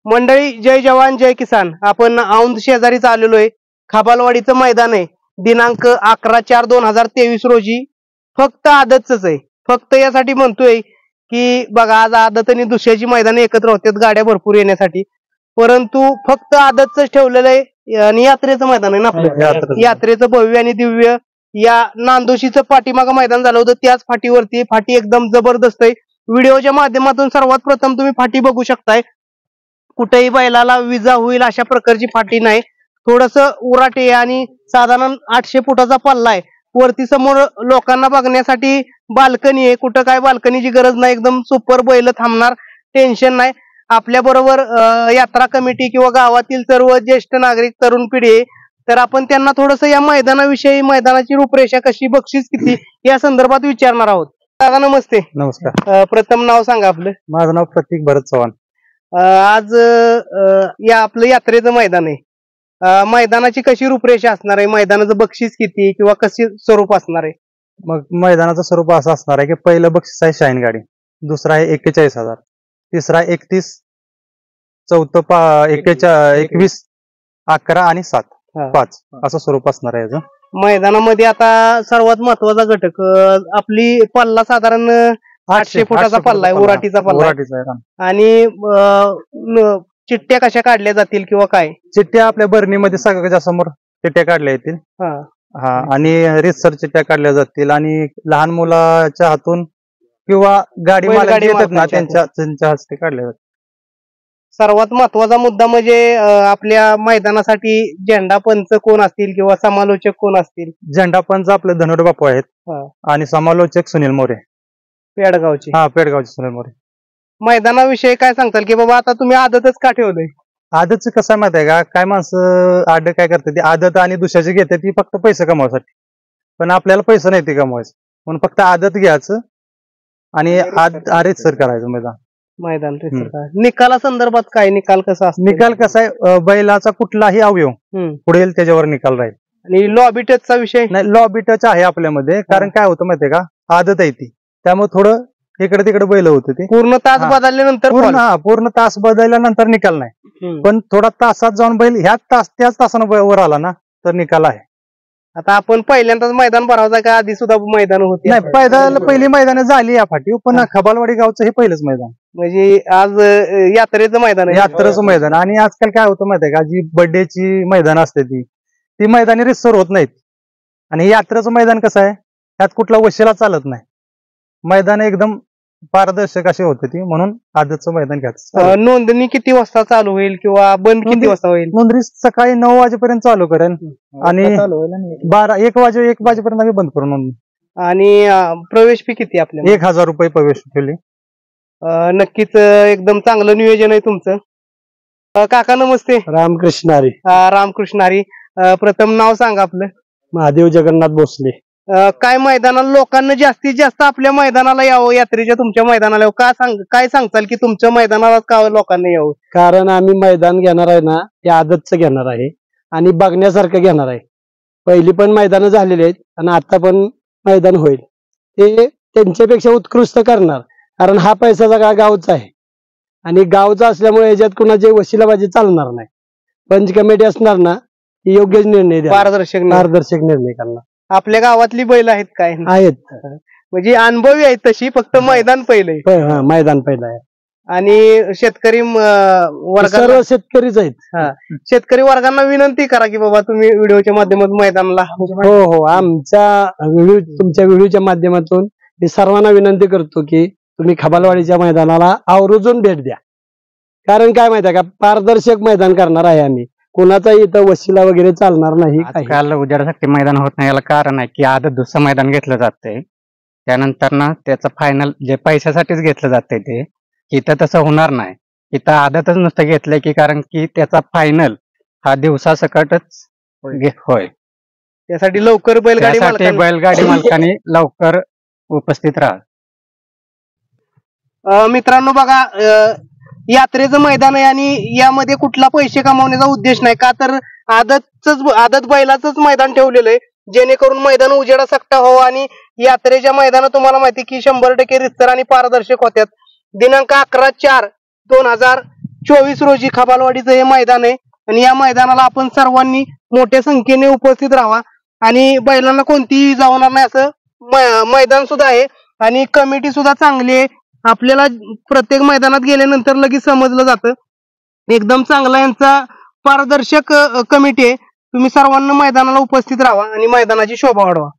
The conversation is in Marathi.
मंडळी, जय जवान जय किसान. आपण औंध शेजारीच आलेलो आहे. खाबालवाडीचं मैदान आहे. दिनांक 11/4/2023 रोजी. फक्त आदतच आहे. फक्त यासाठी म्हणतोय की बघा, आज आदत आणि दुसऱ्याची मैदान एकत्र होतात गाड्या भरपूर येण्यासाठी, परंतु फक्त आदतच ठेवलेलं आहे. आणि यात्रेचं मैदान आहे ना आपलं. यात्रेचं भव्य आणि दिव्य या नांदोशीचं पाठीमागं मैदान झालं होतं, त्याच फाटीवरती. फाटी एकदम जबरदस्त आहे. व्हिडिओच्या माध्यमातून सर्वात प्रथम तुम्ही फाटी बघू शकताय. कुठेही बैलाला विजा होईल अशा प्रकारची फाटी नाही. थोडस उराटे आणि साधारण 800 फुटाचा पल्ला आहे. वरती समोर लोकांना बघण्यासाठी बाल्कनी आहे. कुठं काय बाल्कनीची गरज नाही. एकदम सुपर बैल थांबणार, टेन्शन नाही. आपल्या बरोबर यात्रा कमिटी किंवा गावातील सर्व ज्येष्ठ नागरिक, तरुण पिढी आहे. तर आपण त्यांना थोडस या मैदानाविषयी, मैदानाची रूपरेषा कशी, बक्षीस किती, या संदर्भात विचारणार आहोत. दादा नमस्ते. नमस्कार. प्रथम नाव सांगा आपलं. माझं नाव प्रतीक भरत चव्हाण. आज या आपलं यात्रेचं मैदान आहे. मैदानाची कशी रूपरेषा असणार आहे, मैदानाचं बक्षीस किती किंवा कशी स्वरूप असणार आहे? मग मैदानाचं स्वरूप असं असणार आहे की पहिलं बक्षीस आहे शाईन गाडी, दुसरा आहे 41,000, तिसरा 31, चौथं 21, 11 आणि 7, 5 असं स्वरूप असणार आहे याचं. मैदानामध्ये आता सर्वात महत्वाचा घटक आपली पल्ला, साधारण 800 फुटाचा पल्ला आहे, उराटीचा पल्ला आहे. आणि चिठ्ठ्या कशा काढल्या जातील किंवा काय? चिठ्ठ्या आपल्या बरणीमध्ये सगळ्याच्या समोर चिठ्ठ्या काढल्या येतील. हा, आणि रितसर चिठ्ठ्या काढल्या जातील आणि लहान मुलाच्या हातून किंवा गाडी मालक येतात ना त्यांच्या हस्ते काढल्या जातील. सर्वात महत्वाचा मुद्दा म्हणजे आपल्या मैदानासाठी झेंडा पंच कोण असतील किंवा समालोचक कोण असतील? झेंडा पंच आपले धनुर बापू आहेत आणि समालोचक सुनील मोरे, पेडगावचे. पेडगावचे सुनील मोरे. मैदानाविषयी काय सांगताल की बाबा आता तुम्ही आदतच का ठेवलंय? आदतच कसं आहे माहिती आहे का, काय माणसं आड काय करतात, ती आदत आणि दुसऱ्याची घेतात ती फक्त पैसे कमवायसाठी. पण आपल्याला पैसे नाही ते कमवायचं, म्हणून फक्त आदत घ्यायचं आणि सर करायचं मैदान. निकाला संदर्भात काय, निकाल कसा असतो? निकाल कसा आहे, बैलाचा कुठलाही अवयव पुढे येईल त्याच्यावर निकाल राहील. आणि लॉबी टचचा विषय नाही, लॉबी टच आहे आपल्यामध्ये. कारण काय होतं माहितीये का, आदत आहे ती, त्यामुळे थोडं इकडे तिकडे बैल होते ते. पूर्ण तास बदलल्यानंतर पूर्ण तास बदलल्यानंतर निकाल नाही, पण थोडा तासात जाऊन बैल त्याच तासानं वर आला ना तर निकाल आहे. आता आपण पहिल्यांदाच मैदान भरावं का आधी सुद्धा मैदान होती? नाही, पहिली मैदान झाली या फाटी, पण खबालवाडी गावचं हे पहिलंच मैदान. म्हणजे आज यात्रेचं मैदान आहे. यात्रेचं मैदान. आणि आजकाल काय होतं माहितीये का, जी बर्थडेची मैदान असते ती मैदानी रितसर होत नाहीत. आणि यात्रेचं मैदान कसं आहे, त्यात कुठला वशिला चालत नाही. मैदान एकदम पारदर्शक असे होते ती, म्हणून आजचं मैदान घ्यायचं. नोंदणी किती वाजता चालू होईल किंवा बंद किती वाजता होईल? नोंदणी सकाळी 9 वाजेपर्यंत चालू करेन आणि 1 वाजेपर्यंत आम्ही बंद करू नोंदणी. आणि प्रवेश फी किती आपल्या? 1,000 रुपये प्रवेश फी. नक्कीच एकदम चांगलं नियोजन आहे तुमचं. काका नमस्ते. रामकृष्ण हरी. रामकृष्ण हरी. प्रथम नाव सांगा आपलं. महादेव जगन्नाथ भोसले. काय मैदानाला लोकांना जास्तीत जास्त आपल्या मैदानाला यावं, यात्रेच्या तुमच्या मैदानाला यावं, काय सांगताल की तुमच्या मैदानाला का लोकांना यावं? कारण आम्ही मैदान घेणार आहे ना, ते आदतचं घेणार आहे आणि बघण्यासारखं घेणार आहे. पहिली पण मैदानं झालेली आहेत आणि आता पण मैदान होईल, ते त्यांच्यापेक्षा उत्कृष्ट करणार. कारण हा पैसा सगळा गावचा आहे आणि गावचा असल्यामुळे याच्यात कुणाची वशिलाबाजी चालणार नाही. पंच कमिटी असणार ना, ती योग्य निर्णय द्या, पारदर्शक निर्णय करणार. आपल्या गावातली बैल आहेत काय? आहेत, म्हणजे अनुभवी आहेत तशी, फक्त मैदान पहिलंय. मैदान पहिलं आहे. आणि शेतकरी वर्ग, सर्व शेतकरीच आहेत. शेतकरी वर्गांना विनंती करा की बाबा तुम्ही व्हिडिओच्या माध्यमातून मैदानाला. हो, तुमच्या व्हिडिओच्या माध्यमातून मी सर्वांना विनंती करतो की तुम्ही खबालवाडीच्या मैदानाला आवर्जून भेट द्या. कारण काय माहिती आहे का, पारदर्शक मैदान करणार आहे आम्ही, कोणाचा इथं वशिला वगैरे चालणार नाही. काल उजेडासाठी मैदान होत नाही, याला कारण आहे की आदत दुसरं मैदान घेतलं जातंय, त्यानंतर ना त्याचं फायनल जे पैशासाठीच घेतलं जातंय ते इथं तसं होणार नाही. इथं आदतच नुसतं घेतलंय की कारण की त्याचा फायनल हा दिवसासकटच होय. त्यासाठी लवकर बैलगाडी मालकांनी लवकर उपस्थित राहा. मित्रांनो बघा, यात्रेचं मैदान आहे आणि यामध्ये कुठला पैसे कमावण्याचा उद्देश नाही. का तर आदत बैलाचंच मैदान ठेवलेलं आहे, जेणेकरून मैदान उजेडा सकटा हो. आणि यात्रेच्या मैदानात तुम्हाला माहिती की 100% रितसर आणि पारदर्शक होत्यात. दिनांक 11/4/2023 24 रोजी खबालवाडीचं हे मैदान आहे आणि या मैदानाला आपण सर्वांनी मोठ्या संख्येने उपस्थित राहावा आणि बैलांना कोणतीही इजा होणार नाही असं मैदान सुद्धा आहे आणि कमिटी सुद्धा चांगली आहे. आपल्याला प्रत्येक मैदानात गेल्यानंतर लगेच समजलं जातं. एकदम चांगला यांचा पारदर्शक कमिटी आहे. तुम्ही सर्वांना मैदानाला उपस्थित राहा आणि मैदानाची शोभा वाढवा.